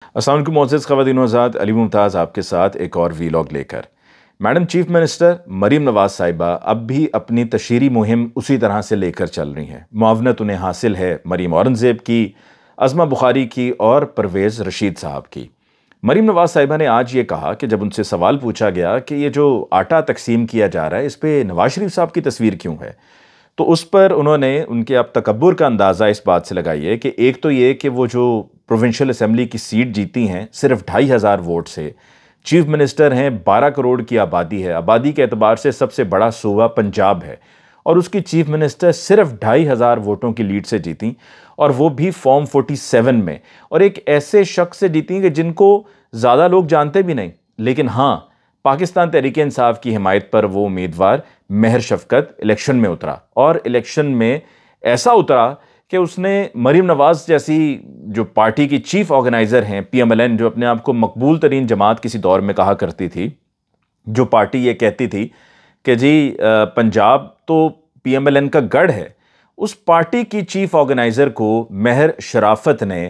अस्सलाम वालेकुम मोअज़्ज़ज़ ख़वातीन व हज़रात, अली मुमताज़ आपके साथ एक और वीलॉग लेकर। मैडम चीफ मिनिस्टर मरीम नवाज़ साहिबा अब भी अपनी तशहीरी मुहिम उसी तरह से लेकर चल रही हैं। मुआवनत उन्हें हासिल है मरीम औरंगज़ेब की, अज़मा बुखारी की और परवेज़ रशीद साहब की। मरीम नवाज़ साहिबा ने आज ये कहा कि जब उनसे सवाल पूछा गया कि ये जो आटा तकसीम किया जा रहा है इस पर नवाज शरीफ साहब की तस्वीर क्यों है, तो उस पर उन्होंने उनके अब तकब्बुर का अंदाज़ा इस बात से लगाई है कि एक तो ये कि वो जो प्रोविंशियल असम्बली की सीट जीती हैं सिर्फ 2,500 वोट से, चीफ मिनिस्टर हैं, 12 करोड़ की आबादी है, आबादी के एतबार से सबसे बड़ा सूबा पंजाब है और उसकी चीफ मिनिस्टर सिर्फ 2,500 वोटों की लीड से जीती, और वो भी फॉर्म 47 में, और एक ऐसे शख्स से जीती कि जिनको ज़्यादा लोग जानते भी नहीं, लेकिन हाँ, पाकिस्तान तहरीक-ए-इंसाफ की हिमायत पर वो उम्मीदवार महर शफकत इलेक्शन में उतरा, और इलेक्शन में ऐसा उतरा कि उसने मरीम नवाज़ जैसी जो पार्टी की चीफ ऑर्गेनाइज़र हैं PMLN, जो अपने आप को मकबूल तरीन जमात किसी दौर में कहा करती थी, जो पार्टी ये कहती थी कि जी पंजाब तो PMLN का गढ़ है, उस पार्टी की चीफ ऑर्गेनाइज़र को महर शराफत ने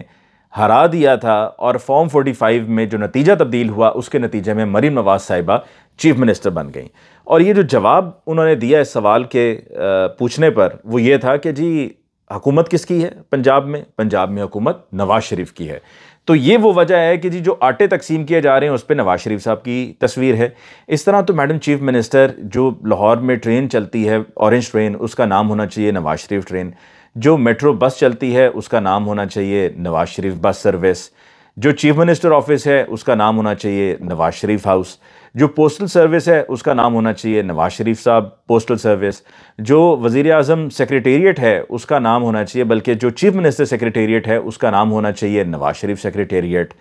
हरा दिया था और फॉर्म 45 में जो नतीजा तब्दील हुआ उसके नतीजे में मरीम नवाज़ साहिबा चीफ मिनिस्टर बन गई। और ये जो जवाब उन्होंने दिया इस सवाल के पूछने पर वो ये था कि जी हुकूमत किसकी है पंजाब में? पंजाब में हुकूमत नवाज शरीफ की है। तो ये वो वजह है कि जी जो आटे तकसीम किए जा रहे हैं उस पर नवाज शरीफ साहब की तस्वीर है। इस तरह तो मैडम चीफ मिनिस्टर, जो लाहौर में ट्रेन चलती है ऑरेंज ट्रेन, उसका नाम होना चाहिए नवाज शरीफ ट्रेन। जो मेट्रो बस चलती है उसका नाम होना चाहिए नवाज शरीफ बस सर्विस। जो चीफ मिनिस्टर ऑफिस है उसका नाम होना चाहिए नवाज शरीफ हाउस। जो पोस्टल सर्विस है उसका नाम होना चाहिए नवाज शरीफ साहब पोस्टल सर्विस। जो वज़ीर आज़म सेक्रेटेरिएट है उसका नाम होना चाहिए, बल्कि जो चीफ मिनिस्टर सेक्रेटेरिएट है उसका नाम होना चाहिए Nawaz Sharif secretariat.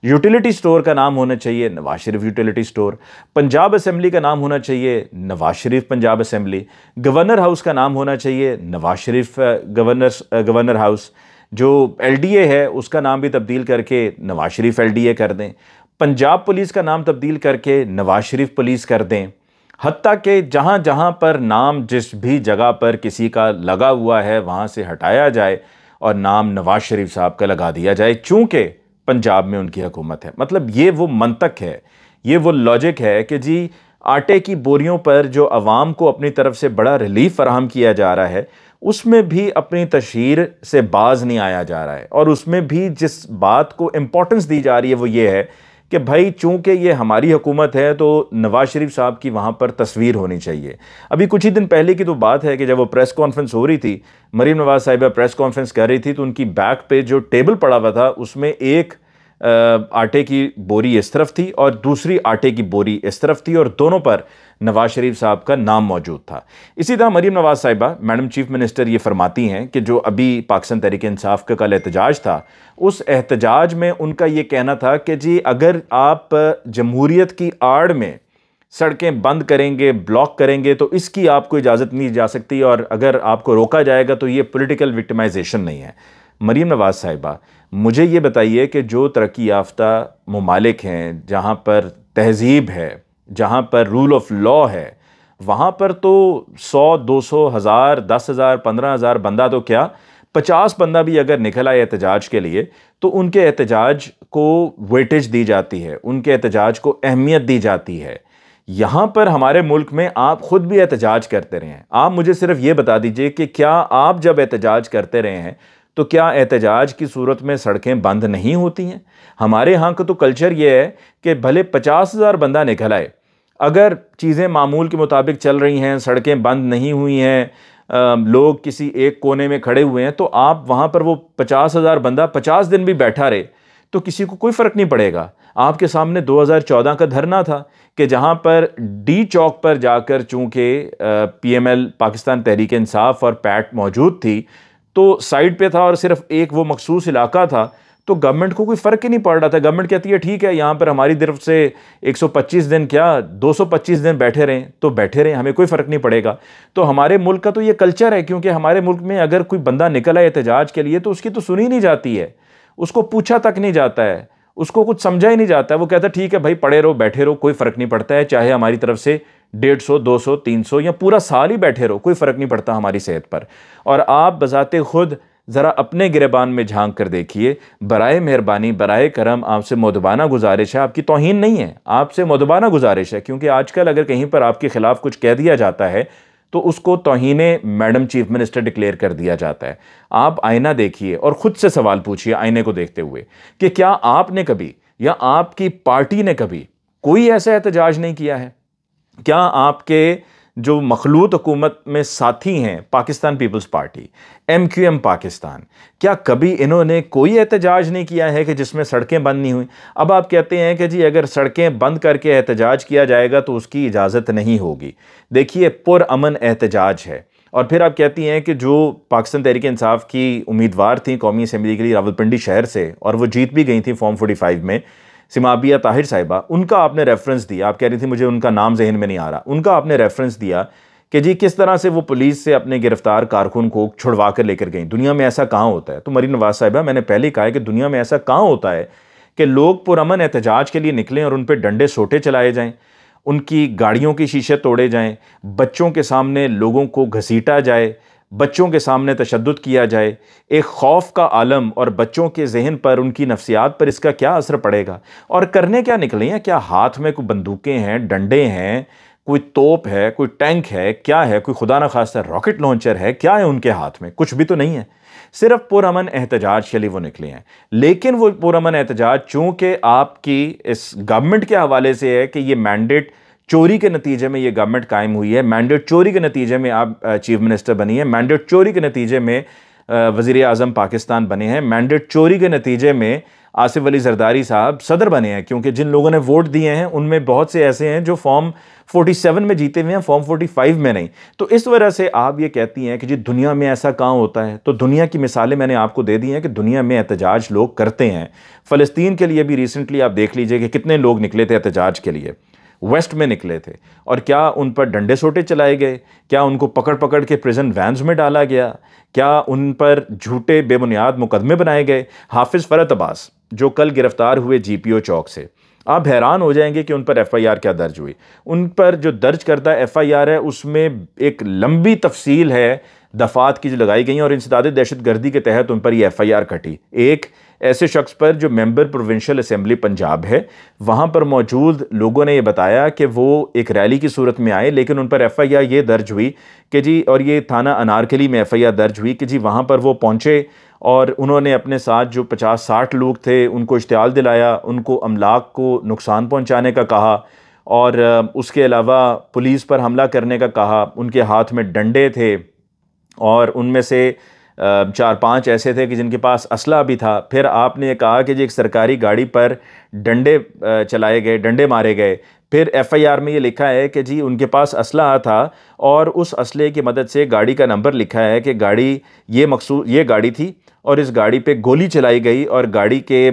Utility store का नाम होना चाहिए Nawaz Sharif utility store. Punjab assembly का नाम होना चाहिए Nawaz Sharif Punjab assembly. Governor house का नाम होना चाहिए नवाज शरीफ गवर्नर हाउस। जो LDA है उसका नाम भी तब्दील करके नवाज शरीफ LDA कर दें। पंजाब पुलिस का नाम तब्दील करके नवाज शरीफ पुलिस कर दें। हत्ता कि जहाँ जहाँ पर नाम जिस भी जगह पर किसी का लगा हुआ है वहाँ से हटाया जाए और नाम नवाज शरीफ साहब का लगा दिया जाए, चूँकि पंजाब में उनकी हुकूमत है। मतलब ये वो मंतक है, ये वो लॉजिक है कि जी आटे की बोरियों पर जो अवाम को अपनी तरफ से बड़ा रिलीफ फराहम किया जा रहा है उसमें भी अपनी तशहीर से बाज नहीं आया जा रहा है, और उसमें भी जिस बात को इम्पोर्टेंस दी जा रही है वो ये है कि भाई चूंकि ये हमारी हुकूमत है तो नवाज शरीफ साहब की वहाँ पर तस्वीर होनी चाहिए। अभी कुछ ही दिन पहले की तो बात है कि जब वो प्रेस कॉन्फ्रेंस हो रही थी, मरीम नवाज़ साहिबा प्रेस कॉन्फ्रेंस कर रही थी, तो उनकी बैक पे जो टेबल पड़ा हुआ था उसमें एक आटे की बोरी इस तरफ थी और दूसरी आटे की बोरी इस तरफ थी, और दोनों पर नवाज शरीफ साहब का नाम मौजूद था। इसी तरह मरीम नवाज़ साहिबा मैडम चीफ मिनिस्टर ये फरमाती हैं कि जो अभी पाकिस्तान तहरीक इंसाफ का कल एहतजाज था, उस एहतजाज में उनका ये कहना था कि जी अगर आप जमहूरियत की आड़ में सड़कें बंद करेंगे, ब्लॉक करेंगे, तो इसकी आपको इजाज़त नहीं जा सकती, और अगर आपको रोका जाएगा तो ये पॉलिटिकल विक्टिमाइजेशन नहीं है। मरीम नवाज़ साहिबा, मुझे ये बताइए कि जो तरक्की याफ्ता ममालिक हैं, जहाँ पर तहज़ीब है, जहाँ पर रूल ऑफ लॉ है, वहाँ पर तो 100, 200, 1000, 10,000, 15,000 बंदा तो क्या 50 बंदा भी अगर निकल आए एहतजाज के लिए तो उनके एहतजाज को वेटेज दी जाती है, उनके एहतजाज को अहमियत दी जाती है। यहाँ पर हमारे मुल्क में आप ख़ुद भी एहतजाज करते रहे हैं। आप मुझे सिर्फ ये बता दीजिए कि क्या आप जब एहतजाज करते रहे हैं तो क्या एहतजाज की सूरत में सड़कें बंद नहीं होती हैं? हमारे यहाँ का तो कल्चर ये है कि भले 50,000 बंदा निकल आए, अगर चीज़ें मामूल के मुताबिक चल रही हैं, सड़कें बंद नहीं हुई हैं, लोग किसी एक कोने में खड़े हुए हैं, तो आप वहाँ पर वो 50,000 बंदा 50 दिन भी बैठा रहे तो किसी को कोई फ़र्क नहीं पड़ेगा। आपके सामने 2014 का धरना था कि जहाँ पर D चौक पर जाकर चूँकि PML पाकिस्तान तहरीक इंसाफ और पैट मौजूद थी, तो साइड पे था और सिर्फ एक वो मखसूस इलाका था, तो गवर्नमेंट को कोई फ़र्क ही नहीं पड़ रहा था। गवर्नमेंट कहती है ठीक है, यहाँ पर हमारी तरफ से 125 दिन क्या 225 दिन बैठे रहें तो बैठे रहें, हमें कोई फ़र्क नहीं पड़ेगा। तो हमारे मुल्क का तो ये कल्चर है, क्योंकि हमारे मुल्क में अगर कोई बंदा निकल आए एहतजाज के लिए तो उसकी तो सुनी नहीं जाती है, उसको पूछा तक नहीं जाता है, उसको कुछ समझा ही नहीं जाता है। वो कहता है ठीक है भाई, पड़े रहो, बैठे रहो, कोई फ़र्क नहीं पड़ता है, चाहे हमारी तरफ से 150, 200, 300 या पूरा साल ही बैठे रहो, कोई फ़र्क नहीं पड़ता हमारी सेहत पर। और आप बजाते खुद ज़रा अपने गिरेबान में झांक कर देखिए। बराए मेहरबानी, बराए करम, आपसे मुअद्दबाना गुजारिश है, आपकी तौहीन नहीं है, आपसे मुअद्दबाना गुजारिश है। क्योंकि आजकल अगर कहीं पर आपके खिलाफ कुछ कह दिया जाता है तो उसको तौहीने मैडम चीफ मिनिस्टर डिक्लेयर कर दिया जाता है। आप आईना देखिए और ख़ुद से सवाल पूछिए आईने को देखते हुए कि क्या आपने कभी या आपकी पार्टी ने कभी कोई ऐसा एहतजाज नहीं किया है? क्या आपके जो मखलूत हुकूमत में साथी हैं, Pakistan people's party, MQM Pakistan, क्या कभी इन्होंने कोई एहतजाज नहीं किया है कि जिसमें सड़कें बंद नहीं हुई? अब आप कहते हैं कि जी अगर सड़कें बंद करके एहतजाज किया जाएगा तो उसकी इजाज़त नहीं होगी। देखिए, पुरअमन एहतजाज है। और फिर आप कहती हैं कि जो पाकिस्तान तहरीक इंसाफ की उम्मीदवार थी कौमी असम्बली के लिए रावलपिंडी शहर से, और वो जीत भी गई थी फॉर्म 45 में, सिमाबिया ताहिर साहिबा, उनका आपने रेफरेंस दिया। आप कह रही थी मुझे उनका नाम जहन में नहीं आ रहा। उनका आपने रेफरेंस दिया कि जी किस तरह से वो पुलिस से अपने गिरफ्तार कारकुन को छुड़वा कर लेकर गई। दुनिया में ऐसा कहाँ होता है? तो मरीम नवाज साहिबा, मैंने पहले ही कहा है कि दुनिया में ऐसा कहाँ होता है कि लोग पुरअमन एहतजाज के लिए निकलें और उन पर डंडे सोटे चलाए जाएँ, उनकी गाड़ियों के शीशे तोड़े जाएँ, बच्चों के सामने लोगों को घसीटा जाए, बच्चों के सामने तशद्दुद किया जाए। एक खौफ का आलम, और बच्चों के जहन पर, उनकी नफ्सियात पर इसका क्या असर पड़ेगा? और करने क्या निकले हैं? क्या हाथ में कोई बंदूकें हैं, डंडे हैं, कोई तोप है, कोई टैंक है, क्या है? कोई खुदा न खास्ता रॉकेट लॉन्चर है? क्या है उनके हाथ में? कुछ भी तो नहीं है। सिर्फ पुरअमन एहतजाज के लिए वो निकले हैं। लेकिन वो पुरअमन एहतजाज चूंकि आपकी इस गवर्नमेंट के हवाले से है कि ये मैंडेट चोरी के नतीजे में ये गवर्नमेंट कायम हुई है, मैंडेट चोरी के नतीजे में आप चीफ मिनिस्टर बनी है, मैंडेट चोरी के नतीजे में वज़ीर आज़म पाकिस्तान बने हैं, मैंडेट चोरी के नतीजे में आसिफ अली जरदारी साहब सदर बने हैं। क्योंकि जिन लोगों ने वोट दिए हैं उनमें बहुत से ऐसे हैं जो फॉर्म 47 में जीते हुए हैं, फॉर्म 45 में नहीं। तो इस वजह से आप ये कहती हैं कि जी दुनिया में ऐसा कहाँ होता है। तो दुनिया की मिसालें मैंने आपको दे दी हैं कि दुनिया में एहतजाज लोग करते हैं। फ़लस्तीन के लिए भी रिसेंटली आप देख लीजिए कि कितने लोग निकले थे एहतजाज के लिए, वेस्ट में निकले थे, और क्या उन पर डंडे सोटे चलाए गए? क्या उनको पकड़ पकड़ के प्रिजन वैन्स में डाला गया? क्या उन पर झूठे बेबुनियाद मुकदमे बनाए गए? हाफिज़ फ़रत अब्बास जो कल गिरफ्तार हुए GPO चौक से, आप हैरान हो जाएंगे कि उन पर FIR क्या दर्ज हुई। उन पर जो दर्ज करदा FIR है उसमें एक लंबी तफसील है दफ़ात की जो लगाई गई, और इंसदाद दहशतगर्दी के तहत उन पर यह FIR कटी। एक ऐसे शख्स पर जो मेंबर प्रोविंशियल असेंबली पंजाब है, वहाँ पर मौजूद लोगों ने यह बताया कि वो एक रैली की सूरत में आए, लेकिन उन पर FIR ये दर्ज हुई कि जी, और ये थाना अनारकली में FIR दर्ज हुई कि जी वहाँ पर वो पहुँचे और उन्होंने अपने साथ जो 50-60 लोग थे उनको इश्तियाल दिलाया, उनको अमलाक को नुकसान पहुँचाने का कहा, और उसके अलावा पुलिस पर हमला करने का कहा। उनके हाथ में डंडे थे और उनमें से 4-5 ऐसे थे कि जिनके पास असला भी था। फिर आपने ये कहा कि जी एक सरकारी गाड़ी पर डंडे चलाए गए, डंडे मारे गए। फिर FIR में ये लिखा है कि जी उनके पास असला था और उस असले की मदद से गाड़ी का नंबर लिखा है कि गाड़ी ये गाड़ी थी और इस गाड़ी पे गोली चलाई गई और गाड़ी के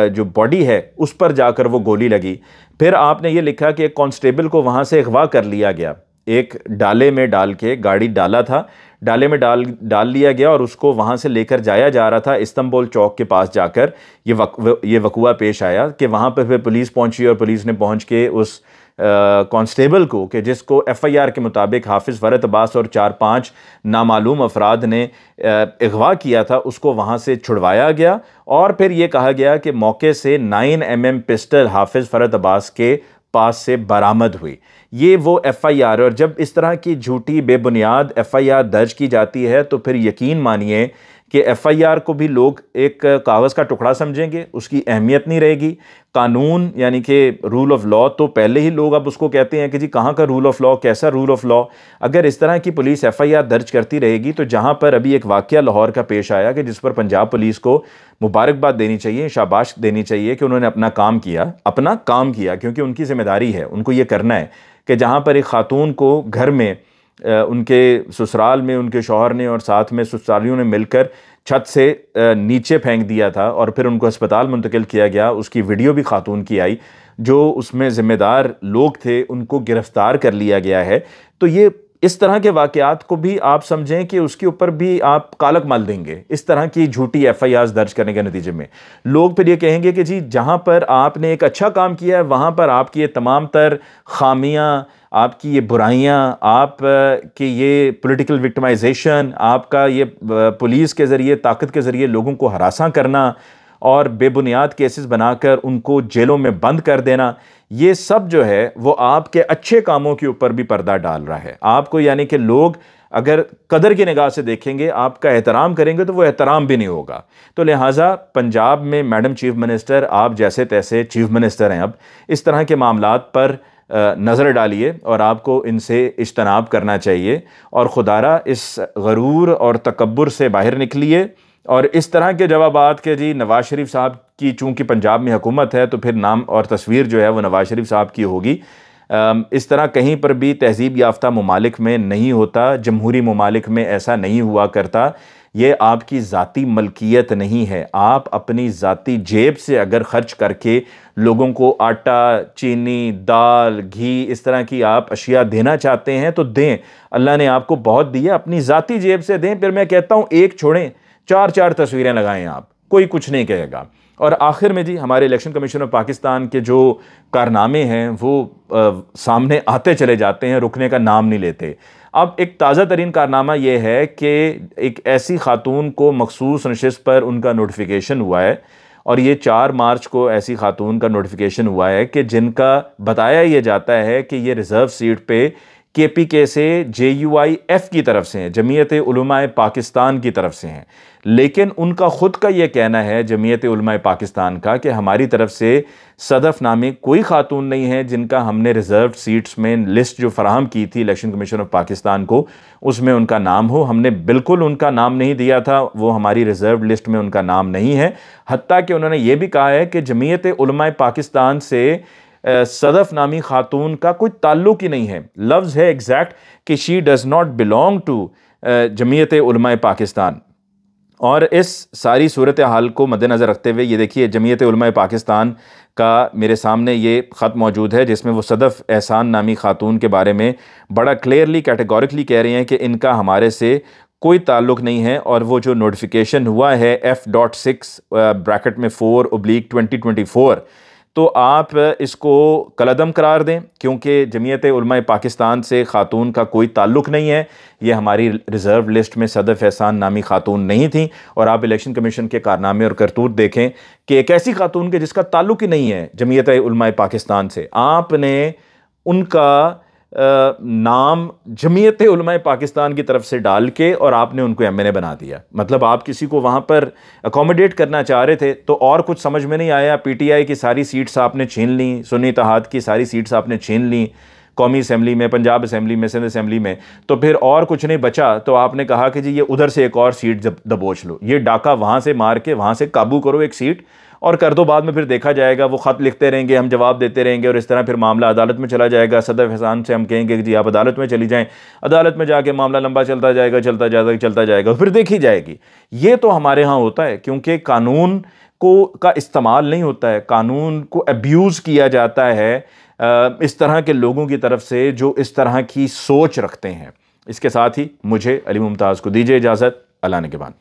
जो बॉडी है उस पर जाकर वो गोली लगी। फिर आपने ये लिखा कि एक कांस्टेबल को वहाँ से अगवा कर लिया गया, एक डाले में डाल के, गाड़ी डाला था, डाले में डाल लिया गया और उसको वहाँ से लेकर जाया जा रहा था। इस्तांबुल चौक के पास जाकर ये वक़ुआ पेश आया कि वहाँ पर फिर पुलिस पहुँची और पुलिस ने पहुँच के उस कांस्टेबल को, कि जिसको FIR के मुताबिक हाफिज़ फ़रत अब्बास और 4-5 नामालूम अफराद ने अगवा किया था, उसको वहाँ से छुड़वाया गया। और फिर ये कहा गया कि मौके से 9mm पिस्टल हाफिज़ फ़रत अब्बास के पास से बरामद हुई। ये वो FIR, और जब इस तरह की झूठी बेबुनियाद FIR दर्ज की जाती है तो फिर यकीन मानिए कि FIR को भी लोग एक कागज़ का टुकड़ा समझेंगे, उसकी अहमियत नहीं रहेगी। कानून यानी कि रूल ऑफ लॉ तो पहले ही लोग अब उसको कहते हैं कि जी कहाँ का रूल ऑफ लॉ, कैसा रूल ऑफ लॉ। अगर इस तरह की पुलिस FIR दर्ज करती रहेगी तो जहाँ पर अभी एक वाक़या लाहौर का पेश आया कि जिस पर पंजाब पुलिस को मुबारकबाद देनी चाहिए, शाबाश देनी चाहिए कि उन्होंने अपना काम किया, क्योंकि उनकी जिम्मेदारी है, उनको ये करना है कि जहाँ पर एक खातून को घर में उनके ससुराल में उनके शौहर ने और साथ में ससुरालियों ने मिलकर छत से नीचे फेंक दिया था और फिर उनको अस्पताल मुंतकिल किया गया। उसकी वीडियो भी खातून की आई, जो उसमें ज़िम्मेदार लोग थे उनको गिरफ्तार कर लिया गया है। तो ये इस तरह के वाक़यात को भी आप समझें कि उसके ऊपर भी आप कालक मल देंगे। इस तरह की झूठी FIRs दर्ज करने के नतीजे में लोग फिर ये कहेंगे कि जी जहाँ पर आपने एक अच्छा काम किया है वहाँ पर आपकी ये तमाम तर खामियाँ, आपकी ये बुराइयाँ, आप कि ये पॉलिटिकल विक्टिमाइजेशन, आपका ये पुलिस के ज़रिए, ताकत के ज़रिए लोगों को हरासा करना और बेबुनियाद केसेस बनाकर उनको जेलों में बंद कर देना, ये सब जो है वो आपके अच्छे कामों के ऊपर भी पर्दा डाल रहा है। आपको यानी कि लोग अगर कदर की निगाह से देखेंगे, आपका एहतराम करेंगे तो वो एहतराम भी नहीं होगा। तो लिहाजा पंजाब में मैडम चीफ मिनिस्टर, आप जैसे तैसे चीफ मिनिस्टर हैं, अब इस तरह के मामलात पर नज़र डालिए और आपको इनसे इज्तनाब करना चाहिए और खुदारा इस गरूर और तकब्बुर से बाहर निकलिए। और इस तरह के जवाबात के जी नवाज शरीफ साहब की चूंकि पंजाब में हुकूमत है तो फिर नाम और तस्वीर जो है वो नवाज शरीफ साहब की होगी। इस तरह कहीं पर भी तहजीब याफ्ता ममालिक में नहीं होता, जमहूरी ममालिक में ऐसा नहीं हुआ करता। ये आपकी ज़ाती मलकियत नहीं है। आप अपनी ज़ाती जेब से अगर ख़र्च करके लोगों को आटा, चीनी, दाल, घी, इस तरह की आप अशिया देना चाहते हैं तो दें। अल्लाह ने आपको बहुत दिया, अपनी ज़ाती जेब से दें। फिर मैं कहता हूँ एक छोड़ें, 4-4 तस्वीरें लगाएं आप, कोई कुछ नहीं कहेगा। और आखिर में जी हमारे इलेक्शन कमीशन ऑफ पाकिस्तान के जो कारनामे हैं वो सामने आते चले जाते हैं, रुकने का नाम नहीं लेते। अब एक ताज़ा तरीन कारनामा ये है कि एक ऐसी खातून को मखसूस नशिस्त पर उनका नोटिफिकेशन हुआ है और ये 4 मार्च को ऐसी खातून का नोटिफिकेशन हुआ है कि जिनका बताया ये जाता है कि ये रिज़र्व सीट पे KPK से JUIF की तरफ से हैं, जमीयत उलमाए पाकिस्तान की तरफ से हैं। लेकिन उनका ख़ुद का ये कहना है जमीयत उलमाए पाकिस्तान का कि हमारी तरफ से सदफ नामी कोई खातून नहीं है जिनका हमने रिज़र्व सीट्स में लिस्ट जो फराहम की थी इलेक्शन कमीशन ऑफ पाकिस्तान को, उसमें उनका नाम हो। हमने बिल्कुल उनका नाम नहीं दिया था, वो हमारी रिज़र्व लिस्ट में उनका नाम नहीं है। हत्ता कि उन्होंने ये भी कहा है कि जमीयत उलमाए पाकिस्तान से सदफ नामी खातून का कोई ताल्लुक ही नहीं है। लफ्ज़ है एग्जैक्ट कि she does not belong to Jamiat Ulema Pakistan. और इस सारी सूरत हाल को मद्देनज़र रखते हुए ये देखिए जमीयत उलमाए पाकिस्तान का मेरे सामने ये ख़त मौजूद है जिसमें वो सदफ़ एहसान नामी खातून के बारे में बड़ा क्लियरली कैटेगोरिकली कह रही हैं कि इनका हमारे से कोई ताल्लुक़ नहीं है। और वो जो नोटिफिकेशन हुआ है F.6 ब्रैकेट में 4/2024, तो आप इसको कलअदम करार दें क्योंकि जमीयत उलमाए पाकिस्तान से खातून का कोई ताल्लुक़ नहीं है। ये हमारी रिज़र्व लिस्ट में सदफ़ एहसान नामी खातून नहीं थी। और आप इलेक्शन कमीशन के कारनामे और करतूत देखें कि एक ऐसी खातून के जिसका ताल्लुक़ ही नहीं है जमीयत उलमाए पाकिस्तान से, आपने उनका नाम जमीयत उलमाए पाकिस्तान की तरफ से डाल के और आपने उनको MNA बना दिया। मतलब आप किसी को वहाँ पर अकोमोडेट करना चाह रहे थे तो और कुछ समझ में नहीं आया। PTI की सारी सीट्स आपने छीन ली, सुन्नी इत्तेहाद की सारी सीट्स आपने छीन ली, कौमी असम्बली में, पंजाब असम्बली में, सिंध असम्बली में, तो फिर और कुछ नहीं बचा। तो आपने कहा कि जी ये उधर से एक और सीट दबोच लो, ये डाका वहाँ से मार के वहाँ से काबू करो एक सीट और कर दो, बाद में फिर देखा जाएगा। वो ख़त लिखते रहेंगे, हम जवाब देते रहेंगे और इस तरह फिर मामला अदालत में चला जाएगा। सदफ़ एहसान से हम कहेंगे कि जी आप अदालत में चली जाएं, अदालत में जाके मामला लंबा चलता जाएगा, चलता जाएगा, फिर देखी जाएगी। ये तो हमारे यहाँ होता है क्योंकि कानून को का इस्तेमाल नहीं होता है, कानून को अब्यूज़ किया जाता है इस तरह के लोगों की तरफ से जो इस तरह की सोच रखते हैं। इसके साथ ही मुझे अली मुमताज़ को दीजिए इजाज़त। अल्लाह ने के बाद।